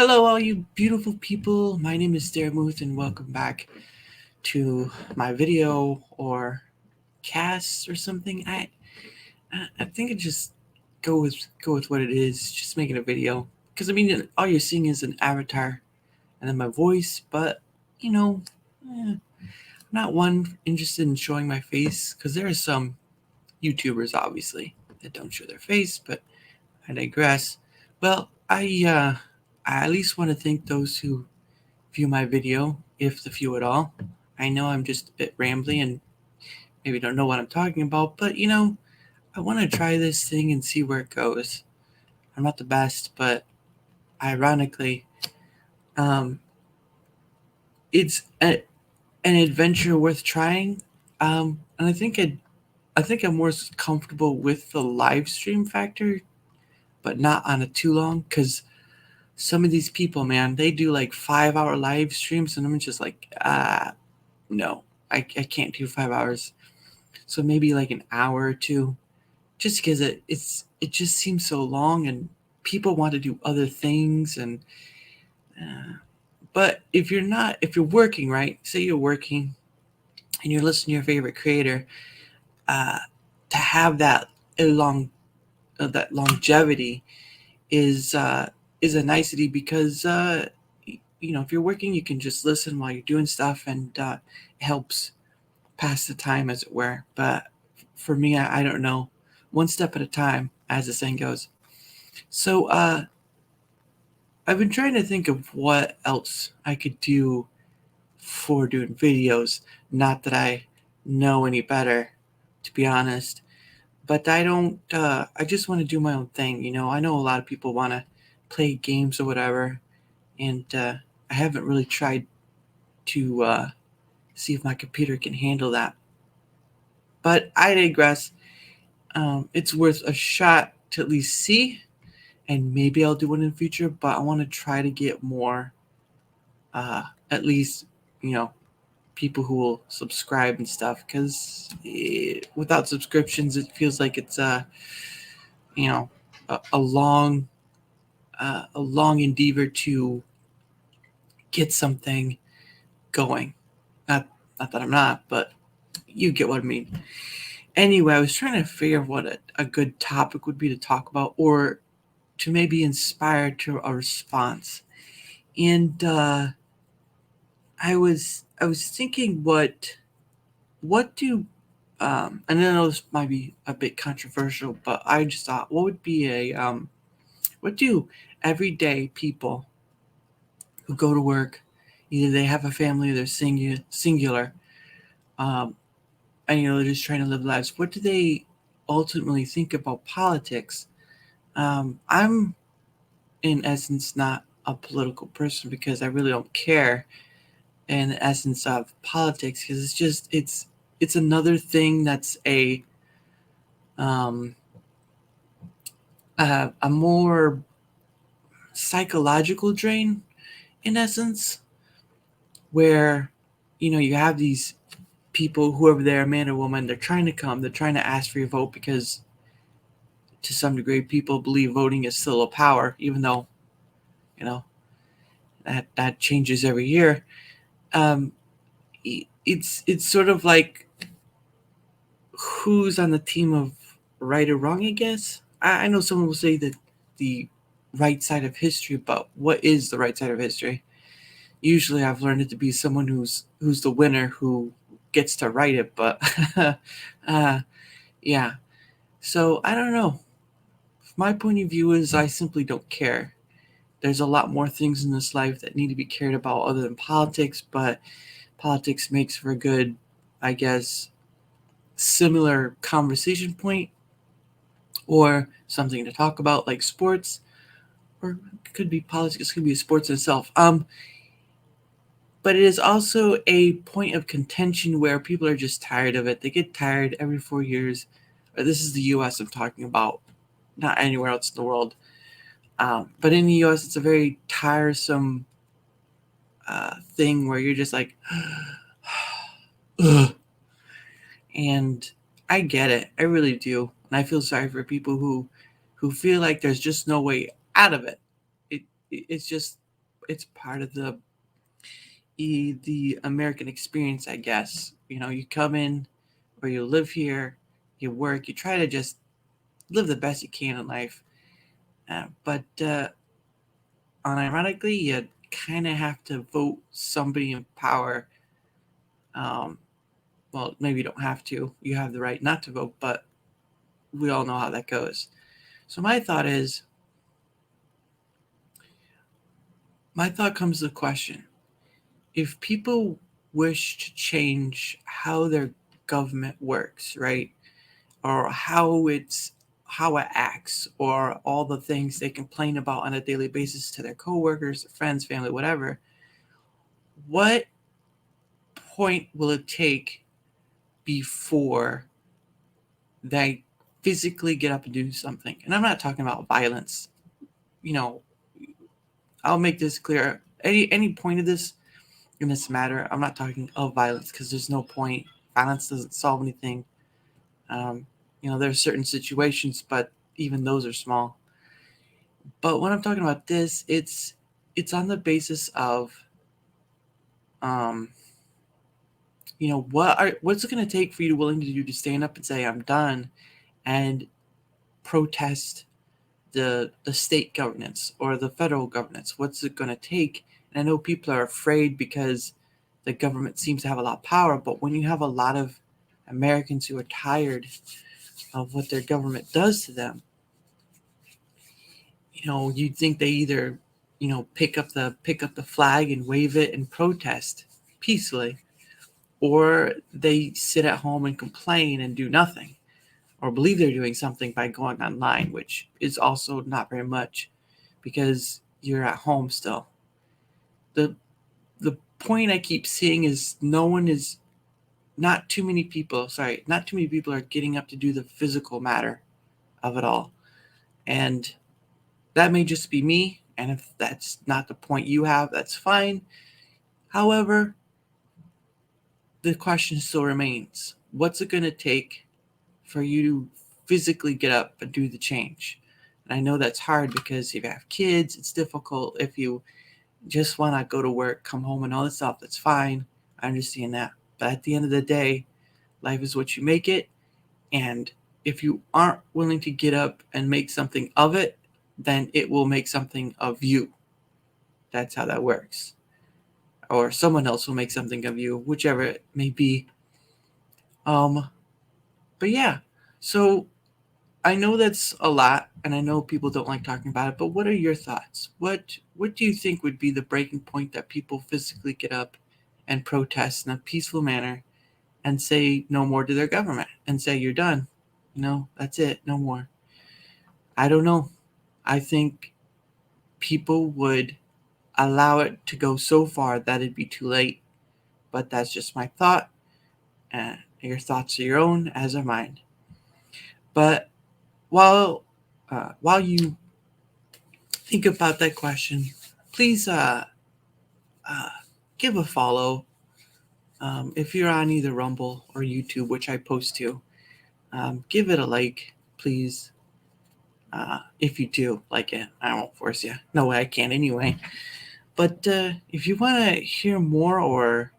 Hello, all you beautiful people. My name is Daramuth, and welcome back to my video or cast or something. I think I just go with what it is. Just making a video because I mean, all you're seeing is an avatar and then my voice. But you know, I'm not one interested in showing my face because there are some YouTubers obviously that don't show their face. But I digress. Well, I at least want to thank those who view my video, if the few at all. I know I'm just a bit rambly and maybe don't know what I'm talking about, but I want to try this thing and see where it goes. I'm not the best, but ironically, um, it's an adventure worth trying. And I think I'm more comfortable with the live stream factor, but not on a too long because some of these people, man, they do like 5 hour live streams, and I'm just like, no, I can't do 5 hours. So maybe like an hour or two, just because it just seems so long, and people want to do other things. And uh, but if you're working, right, say you're working and you're listening to your favorite creator, uh, to have that longevity is a nicety because if you're working, you can just listen while you're doing stuff, and it helps pass the time, as it were. But for me, I don't know, one step at a time, as the saying goes. So I've been trying to think of what else I could do for doing videos. Not that I know any better, to be honest. But I don't. I just want to do my own thing. I know a lot of people want to play games or whatever, and I haven't really tried to see if my computer can handle that. But I digress. It's worth a shot to at least see, and maybe I'll do one in the future. But I want to try to get more, at least, you know, people who will subscribe and stuff. Because without subscriptions, it feels like it's you know, a long, a long endeavor to get something going. Not, not that I'm not, but you get what I mean. Anyway, I was trying to figure out what a good topic would be to talk about, or to maybe inspire to a response. And I was thinking, what do and I know this might be a bit controversial, but I just thought, what would be what do everyday people who go to work, either they have a family or they're singular, um, and they're just trying to live lives, what do they ultimately think about politics? I'm in essence not a political person because I really don't care in the essence of politics, because it's another thing that's um, a more psychological drain, in essence, where you have these people, whoever they're, man or woman, they're trying to come, they're trying to ask for your vote because to some degree people believe voting is still a power, even though you know that changes every year. um, it's sort of like, who's on the team of right or wrong, I guess. I know someone will say that the right side of history, but what is the right side of history? Usually I've learned it to be someone who's the winner, who gets to write it. But uh, yeah, so I don't know. My point of view is, I simply don't care. There's a lot more things in this life that need to be cared about other than politics, but politics makes for a good, I guess, similar conversation point, or something to talk about, like sports, or it could be politics, it could be sports itself. But it is also a point of contention where people are just tired of it. They get tired every 4 years. This is the U.S. I'm talking about, not anywhere else in the world. But in the U.S., it's a very tiresome thing where you're just like, ugh. And I get it, I really do, and I feel sorry for people who feel like there's just no way out of it. It's just it's part of the American experience, I guess. You come in or you live here, you work, you try to just live the best you can in life. But unironically, you kind of have to vote somebody in power. Um, well, maybe you don't have to. You have the right not to vote, but we all know how that goes. So my thought comes to the question: if people wish to change how their government works, right, or how it acts, or all the things they complain about on a daily basis to their coworkers, their friends, family, whatever, what point will it take before they physically get up and do something? And I'm not talking about violence. You know, I'll make this clear. Any point of this in this matter, I'm not talking of violence because there's no point. Violence doesn't solve anything. Um, there are certain situations, but even those are small. But when I'm talking about this, it's on the basis of, um, what's it going to take for you to willing to do to stand up and say I'm done and protest the state governance or the federal governance? What's it going to take? And I know people are afraid because the government seems to have a lot of power, but when you have a lot of Americans who are tired of what their government does to them, you'd think they either, pick up the flag and wave it and protest peacefully, or they sit at home and complain and do nothing, or believe they're doing something by going online, which is also not very much because you're at home still. The the point I keep seeing is not too many people, not too many people are getting up to do the physical matter of it all. And that may just be me, and if that's not the point you have, that's fine. However, the question still remains: what's it going to take for you to physically get up and do the change? And I know that's hard because if you have kids, it's difficult. If you just want to go to work, come home, and all that stuff, that's fine. I understand that. But at the end of the day, life is what you make it. And if you aren't willing to get up and make something of it, then it will make something of you. That's how that works. Or someone else will make something of you, whichever it may be. But yeah, so I know that's a lot, and I know people don't like talking about it, but what are your thoughts? What do you think would be the breaking point that people physically get up and protest in a peaceful manner and say no more to their government and say you're done? That's it, no more. I don't know. I think people would allow it to go so far that it'd be too late. But that's just my thought, and your thoughts are your own, as are mine. But while you think about that question, please uh, give a follow. If you're on either Rumble or YouTube, which I post to, give it a like, please. If you do like it, I won't force you. No way, I can't anyway. But if you want to hear more, or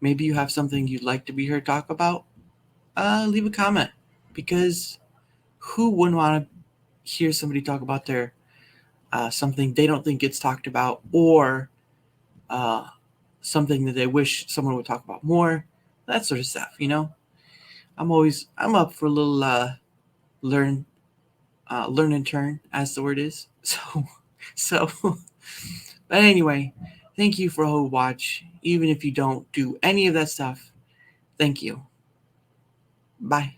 maybe you have something you'd like to be heard talk about, leave a comment, because who wouldn't want to hear somebody talk about their something they don't think gets talked about, or uh, something that they wish someone would talk about more, that sort of stuff. I'm up for a little learn and turn, as the word is. So but anyway, thank you for who watch. Even if you don't do any of that stuff, thank you. Bye.